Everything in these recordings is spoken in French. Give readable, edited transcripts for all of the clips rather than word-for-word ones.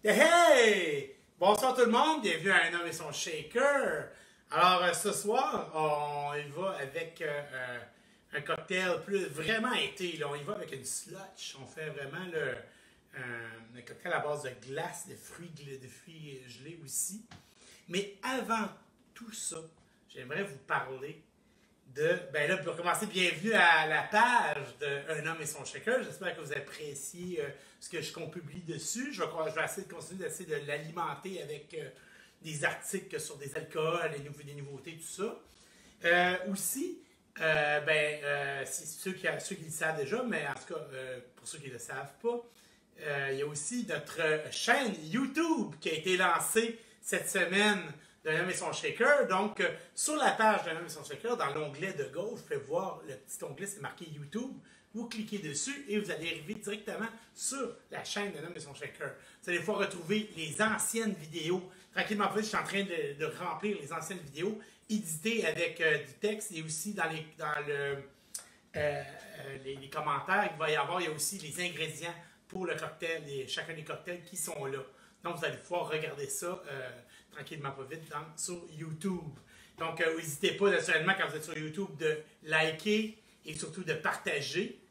Hey! Bonsoir tout le monde, bienvenue à Un homme et son shaker. Alors ce soir, on y va avec un cocktail plus vraiment été. Là. On y va avec une slotch. On fait vraiment un cocktail à base de glace, de fruits gelés aussi. Mais avant tout ça, j'aimerais vous parler ben là, pour commencer, bienvenue à la page de Un homme et son shaker. J'espère que vous appréciez ce qu'on publie dessus. Je vais essayer de continuer d'essayer de l'alimenter avec des articles sur des alcools, des nouveautés, tout ça. Aussi, ceux qui le savent déjà, mais en tout cas, pour ceux qui ne le savent pas, il y a aussi notre chaîne YouTube qui a été lancée cette semaine d'un homme et son shaker. Donc, sur la page d'un homme et son shaker, dans l'onglet de gauche, vous pouvez voir le petit onglet, c'est marqué YouTube. Vous cliquez dessus et vous allez arriver directement sur la chaîne d'un homme et son shaker. Vous allez pouvoir retrouver les anciennes vidéos. Tranquillement, je suis en train de remplir les anciennes vidéos éditées avec du texte et aussi dans les commentaires, il y a aussi les ingrédients pour le cocktail, chacun des cocktails qui sont là. Donc, vous allez pouvoir regarder ça tranquillement, pas vite, sur YouTube. Donc, n'hésitez pas, naturellement, quand vous êtes sur YouTube, de liker et surtout de partager.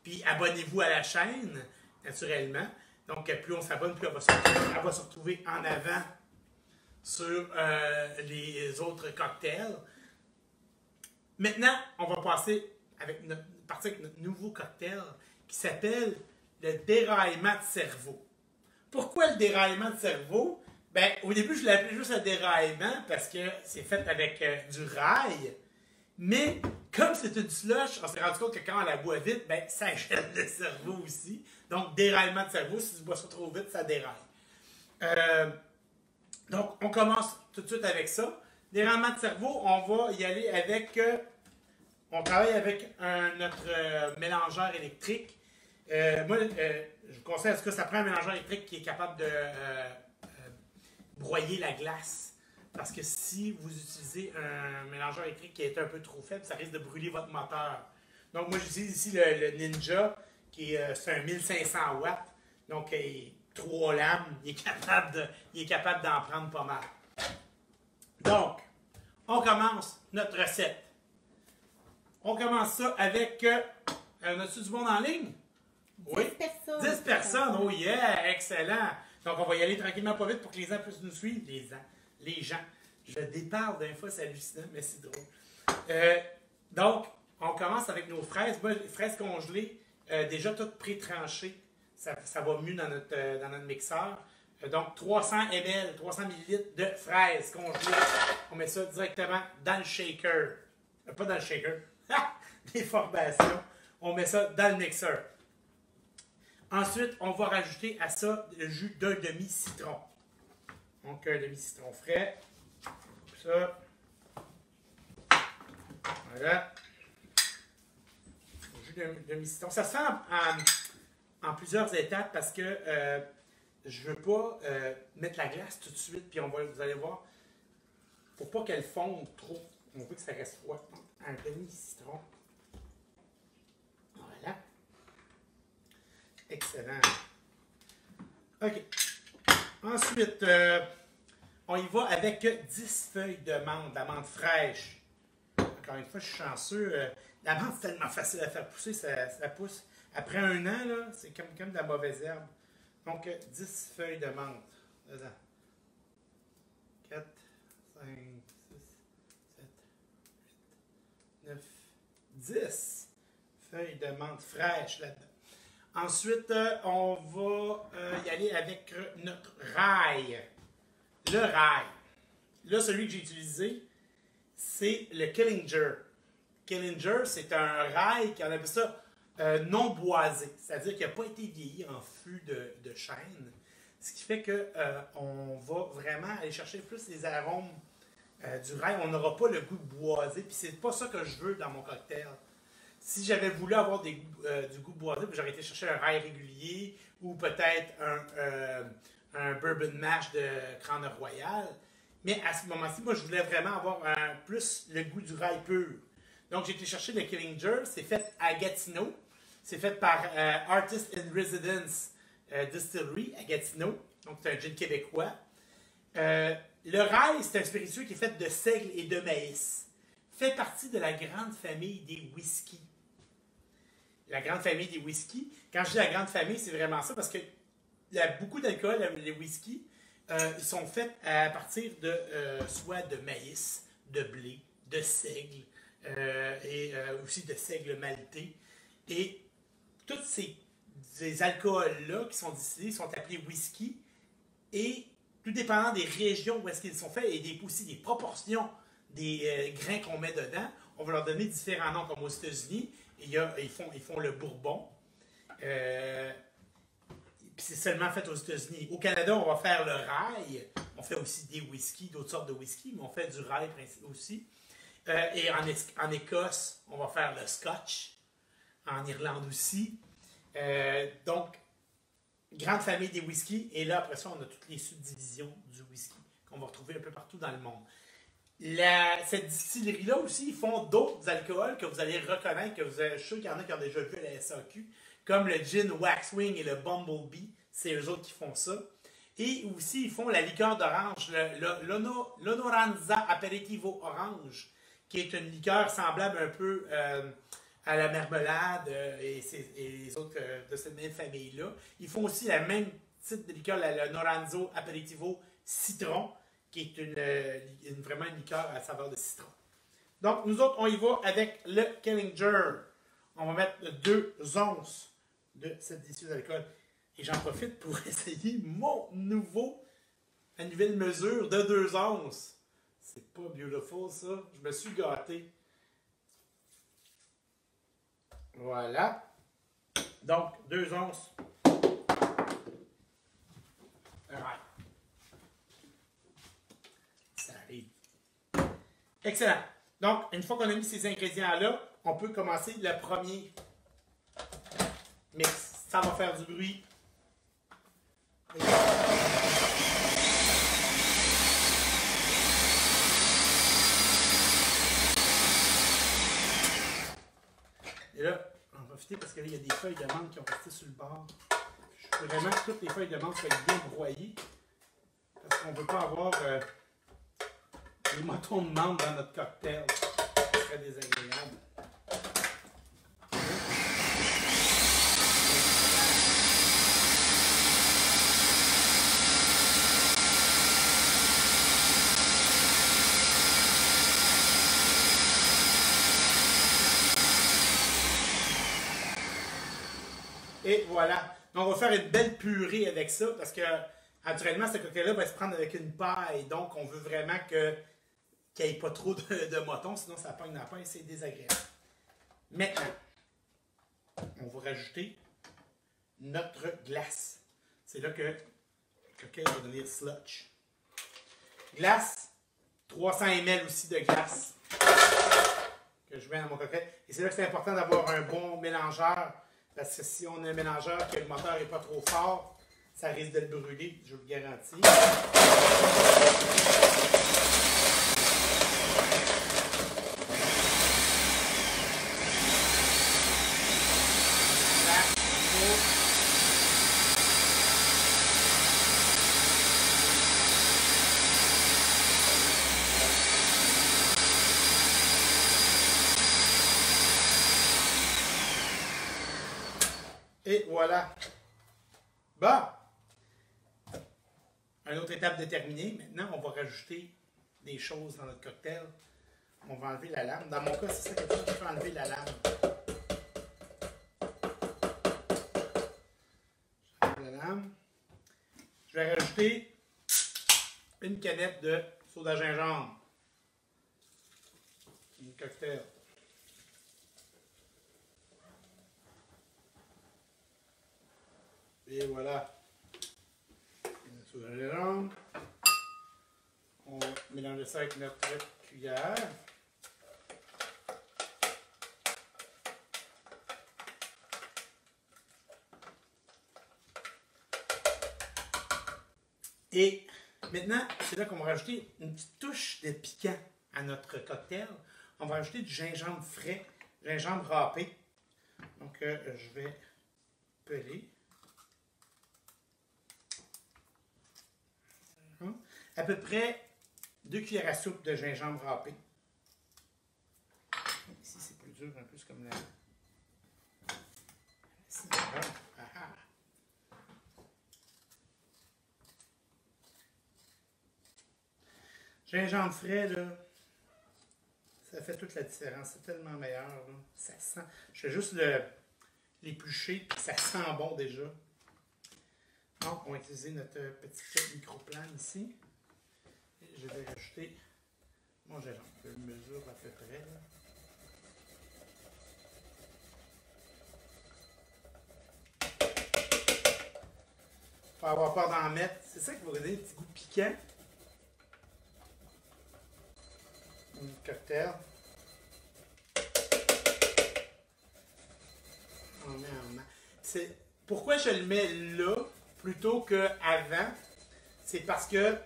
Puis, abonnez-vous à la chaîne, naturellement. Donc, plus on s'abonne, plus elle va se retrouver en avant sur les autres cocktails. Maintenant, on va partir avec notre nouveau cocktail qui s'appelle le déraillement de cerveau. Pourquoi le déraillement de cerveau? Ben, au début, je l'ai appelé juste un déraillement parce que c'est fait avec du rail. Mais comme c'est une slush, on s'est rendu compte que quand on la boit vite, ben, ça gèle le cerveau aussi. Donc, déraillement de cerveau, si tu bois ça trop vite, ça déraille. Donc, on commence tout de suite avec ça. Déraillement de cerveau, on va y aller avec... on travaille avec notre mélangeur électrique. Moi, je vous conseille, est-ce que ça prend un mélangeur électrique qui est capable de broyer la glace? Parce que si vous utilisez un mélangeur électrique qui est un peu trop faible, ça risque de brûler votre moteur. Donc, moi, j'utilise ici le Ninja, c'est un 1500 watts. Donc, 3 lames, il est capable d'en prendre pas mal. Donc, on commence notre recette. On commence ça avec... on a-tu du monde en ligne? 10 personnes. 10 personnes, oh yeah, excellent. Donc, on va y aller tranquillement, pas vite pour que les gens puissent nous suivre. Les gens. Je déparle d'un fois, c'est hallucinant, mais c'est drôle. Donc, on commence avec nos fraises. Moi, les fraises congelées, déjà toutes pré-tranchées. Ça va mieux dans notre mixeur. Donc, 300 ml, 300 ml de fraises congelées. On met ça directement dans le shaker. Pas dans le shaker. Des formations. On met ça dans le mixeur. Ensuite, on va rajouter à ça le jus d'un demi-citron. Donc, un demi-citron frais. Comme ça. Voilà. Le jus d'un demi-citron. Ça se fait en plusieurs étapes parce que je ne veux pas mettre la glace tout de suite. Puis vous allez voir, il ne faut pas qu'elle fonde trop. On veut que ça reste froid. Un demi-citron. Voilà. Excellent. OK. Ensuite, on y va avec 10 feuilles d'amande fraîche. Encore une fois, je suis chanceux. L'amande, c'est tellement facile à faire pousser, ça pousse. Après un an, là, c'est comme de la mauvaise herbe. Donc, 10 feuilles de menthe dedans. 4, 5, 6, 7, 8, 9, 10 feuilles de menthe fraîches là-dedans. Ensuite, on va y aller avec notre rail. Le rail. Là, celui que j'ai utilisé, c'est le Killinger. Killinger, c'est un rail qui, on appelle ça non boisé. C'est-à-dire qu'il n'a pas été vieilli en fût de chêne. Ce qui fait qu'on va vraiment aller chercher plus les arômes du rail. On n'aura pas le goût boisé. Puis c'est pas ça que je veux dans mon cocktail. Si j'avais voulu avoir du goût boisé, j'aurais été chercher un rail régulier ou peut-être un bourbon mash de Crown Royal. Mais à ce moment-ci, moi, je voulais vraiment avoir plus le goût du rail pur. Donc, j'ai été chercher le Killinger. C'est fait à Gatineau. C'est fait par Artist in Residence Distillery à Gatineau. Donc, c'est un gin québécois. Le rye, c'est un spiritueux qui est fait de seigle et de maïs. Fait partie de la grande famille des whiskies. La grande famille des whiskies. Quand je dis la grande famille, c'est vraiment ça parce que il y a beaucoup d'alcool, les whiskies. Ils sont faits à partir de soit de maïs, de blé, de seigle et aussi de seigle maltais. Et tous ces alcools-là qui sont distillés sont appelés whisky. Et tout dépendant des régions où est-ce qu'ils sont faits et aussi des proportions des grains qu'on met dedans, on va leur donner différents noms. Comme aux États-Unis, ils font le bourbon. Puis c'est seulement fait aux États-Unis. Au Canada, on va faire le rye. On fait aussi des whiskies, d'autres sortes de whisky, mais on fait du rye aussi. Et en Écosse, on va faire le scotch. En Irlande aussi. Donc, grande famille des whiskies. Et là, après ça, on a toutes les subdivisions du whisky qu'on va retrouver un peu partout dans le monde. Cette distillerie-là aussi, ils font d'autres alcools que vous allez reconnaître, je suis sûr qu'il y en a qui ont déjà vu à la SAQ, comme le gin Waxwing et le Bumblebee. C'est eux autres qui font ça. Et aussi, ils font la liqueur d'orange, l'Onoranza Aperitivo Orange, qui est une liqueur semblable un peu à la marmelade et les autres de cette même famille-là. Ils font aussi la même type de liqueur, le Noranzo Aperitivo Citron, qui est vraiment une liqueur à saveur de citron. Donc, nous autres, on y va avec le Kellinger. On va mettre 2 onces de cette délicieuse alcool. Et j'en profite pour essayer ma nouvelle mesure de 2 onces. C'est pas beautiful, ça. Je me suis gâté. Voilà. Donc, 2 onces. Alright. Ça arrive. Excellent. Donc, une fois qu'on a mis ces ingrédients-là, on peut commencer le premier mix. Ça va faire du bruit. Et là, on va profiter parce qu'il y a des feuilles de menthe qui ont resté sur le bord. Je veux vraiment que toutes les feuilles de menthe soient bien broyées. Parce qu'on ne veut pas avoir des moutons de menthe dans notre cocktail. C'est très désagréable. Et voilà. Donc, on va faire une belle purée avec ça parce que, naturellement, ce cocktail-là va se prendre avec une paille. Donc, on veut vraiment qu'il n'y ait pas trop de motons, sinon ça pogne la paille et c'est désagréable. Maintenant, on va rajouter notre glace. C'est là que le cocktail va devenir sludge. Glace, 300 ml aussi de glace que je mets dans mon cocktail. Et c'est là que c'est important d'avoir un bon mélangeur. Parce que si on a un mélangeur que le moteur n'est pas trop fort, ça risque de le brûler, je vous le garantis. Et voilà. Bon. Une autre étape déterminée. Maintenant, on va rajouter des choses dans notre cocktail. On va enlever la lame. Dans mon cas, c'est ça que je peux enlever la lame. J'enlève la lame. Je vais rajouter une canette de soda gingembre. Un cocktail. Et voilà. Sur le gingembre. On va mélanger ça avec notre cuillère. Et maintenant, c'est là qu'on va rajouter une petite touche de piquant à notre cocktail. On va rajouter du gingembre frais, gingembre râpé. Donc, je vais peler. à peu près 2 cuillères à soupe de gingembre râpé. Ici, c'est plus dur, un peu comme la... Gingembre frais, là, ça fait toute la différence. C'est tellement meilleur, là. Ça sent... Je fais juste l'éplucher, puis ça sent bon déjà. Donc, on va utiliser notre petit micro-plane ici. Et je vais rajouter mon gingembre. Je le mesure à peu près, là. Faut avoir peur d'en mettre. C'est ça qui va donner un petit goût piquant. Un cocktail. On met en main. Pourquoi je le mets là plutôt qu'avant? C'est parce que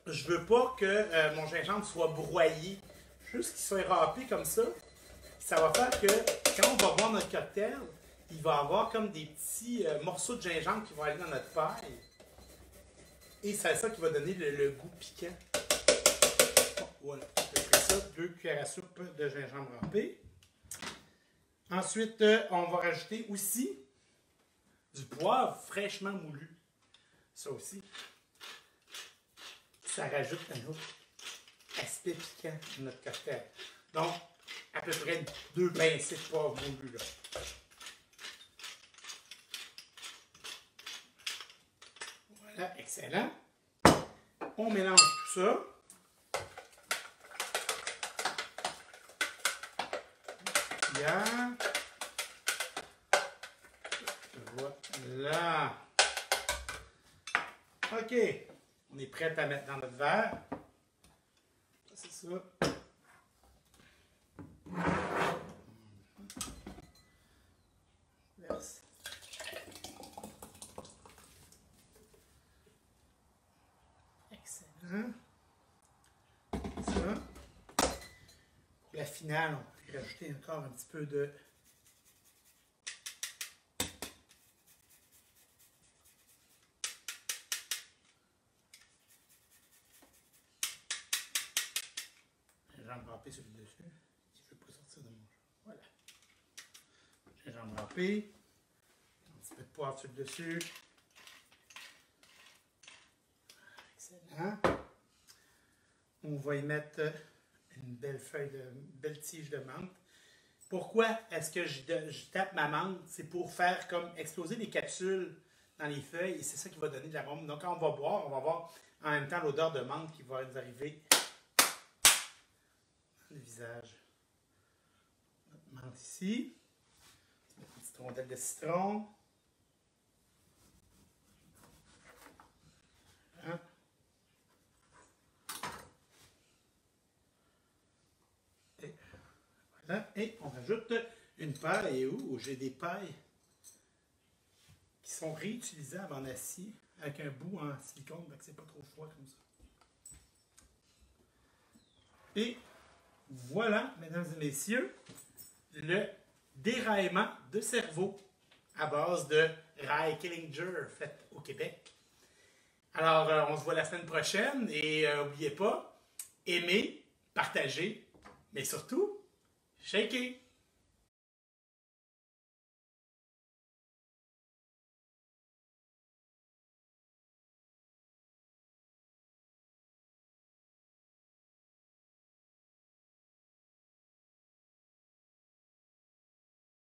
je veux pas que mon gingembre soit broyé. Juste qu'il soit râpé comme ça. Ça va faire que quand on va boire notre cocktail, il va avoir comme des petits morceaux de gingembre qui vont aller dans notre paille. Et c'est ça qui va donner le goût piquant. Bon, voilà. Après ça, 2 cuillères à soupe de gingembre râpé. Ensuite, on va rajouter aussi du poivre fraîchement moulu. Ça aussi, ça rajoute un autre aspect piquant de notre cocktail. Donc, à peu près 2 pincées de poivre moulu, là. Voilà, excellent. On mélange tout ça. Bien. Voilà. OK. On est prêt à mettre dans notre verre. C'est ça. Verse. Excellent. Ça. Pour la finale, on peut rajouter encore un petit peu de gingembre râpé sur le dessus. Je ne veux pas sortir de mon jeu. Voilà. Gingembre râpé. Un petit peu de poivre sur le dessus. Excellent. On va y mettre une belle tige de menthe. Pourquoi est-ce que je tape ma menthe? C'est pour faire comme exploser les capsules dans les feuilles et c'est ça qui va donner de l'arôme. Donc quand on va boire, on va avoir en même temps l'odeur de menthe qui va nous arriver dans le visage. Notre menthe ici. Une petite rondelle de citron. Hein? Voilà. Et on rajoute une paille. Et où j'ai des pailles qui sont réutilisables en acier avec un bout en silicone, donc c'est pas trop froid comme ça. Et voilà, mesdames et messieurs, le déraillement de cerveau à base de rail Killinger fait au Québec. Alors, on se voit la semaine prochaine et n'oubliez pas, aimez, partagez, mais surtout, shakez!